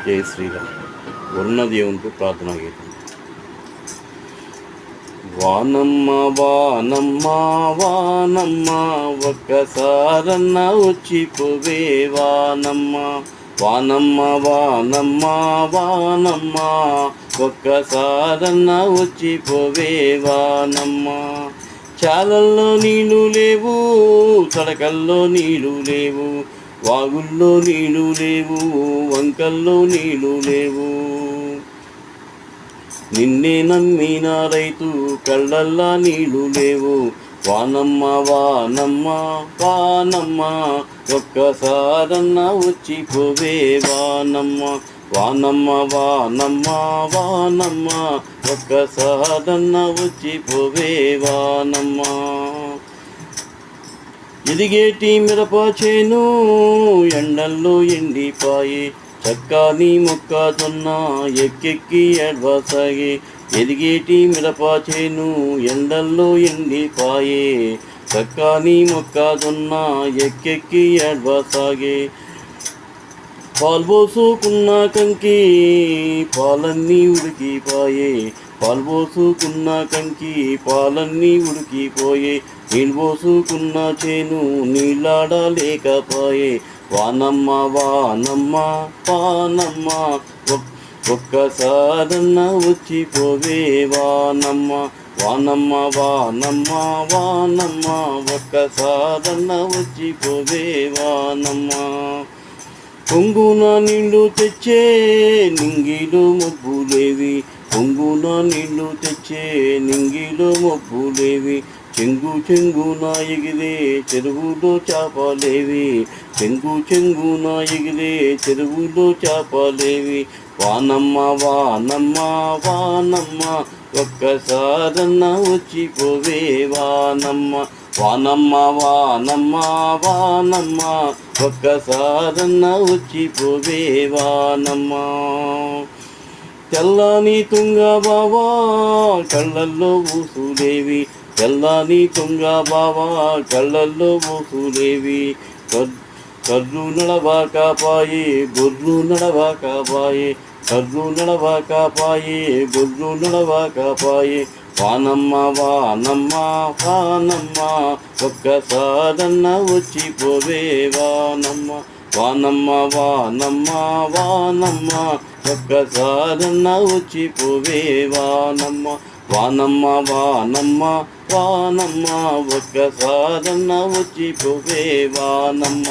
జై శ్రీరామ్. వరుణదేవునితో ప్రార్థనా గీతం. వానమ్మ వానమ్మ వానమ్మ ఒక్కసారన్న వచ్చిపోవే వానమ్మ. వానమ్మ వానమ్మ వానమ్మ ఒక్కసారన్న వచ్చిపోవే వానమ్మ. చాలల్లో నీళ్ళు లేవు, సడకల్లో నీళ్ళు లేవు, వాగుల్లో నీళ్ళు లేవు, వంకల్లో నీళ్ళు లేవు. నిన్నే నమ్మిన రైతు కళ్ళల్లా నీళ్ళు లేవు. వానమ్మ వానమ్మ వానమ్మ ఒక్కసారన్న వచ్చిపోవే వానమ్మ. వానమ్మ వానమ్మ వానమ్మ ఒక్కసారన్న వచ్చిపోవే వానమ్మ. ఎదిగేటి మిరప చేను ఎండల్లో ఎండిపాయే, చక్కాని మొక్కజొన్న ఎక్కెక్కి ఎడవసాగే. ఎదిగేటి మిరప చేను ఎండల్లో ఎండిపాయే, చక్కాని మొక్కజొన్న ఎక్కెక్కి ఎడవసాగే. పాల్పోసుకున్న కంకి పాలన్నీ ఉడికిపోయే, పాల్పోసుకున్న కంకి పాలన్నీ ఉడికిపోయే. నీళ్ళు పోసుకున్న చేను నీళ్ళాడలేకపోయే. వానమ్మ వానమ్మ వానమ్మ ఒక్కసారన్న వచ్చిపోవే వానమ్మ. వానమ్మ వానమ్మ వానమ్మ ఒక్కసారన్న వచ్చిపోవే వానమ్మ. పొంగున నీళ్ళు తెచ్చే నింగిలో మబ్బులేవి, పొంగున నీళ్ళు తెచ్చే నింగిలో మబ్బులేవి. చెంగు చెంగున ఎగిరే చెరువులో చేపలేవి, చెంగు చెంగున ఎగిరే చెరువులో చేపలేవి. వానమ్మ వానమ్మ వానమ్మ ఒక్కసారన్న వచ్చిపోవే వానమ్మ. వానమ్మ వానమ్మ వానమ్మ ఒక్కసారన్న వచ్చిపోవే వానమ్మ. తెల్లని తుంగ బావా కళ్ళల్లో ఊసులేవి, తెల్లని తుంగ బావా కళ్ళల్లో ఊసులేవి. కర్రు నడవకపాయే గొర్రు నడవకపాయే, కర్రు నడవకపాయే గొర్రు నడవకపాయే. వానమ్మ వానమ్మ వానమ్మ ఒక్కసారన్న వచ్చిపోవే వానమ్మ. వానమ్మ వానమ్మ వానమ్మ ఒక్కసారన్న వచ్చిపోవే వానమ్మ. వానమ్మ వానమ్మ వానమ్మ ఒక్కసారన్న వచ్చిపోవే వానమ్మ.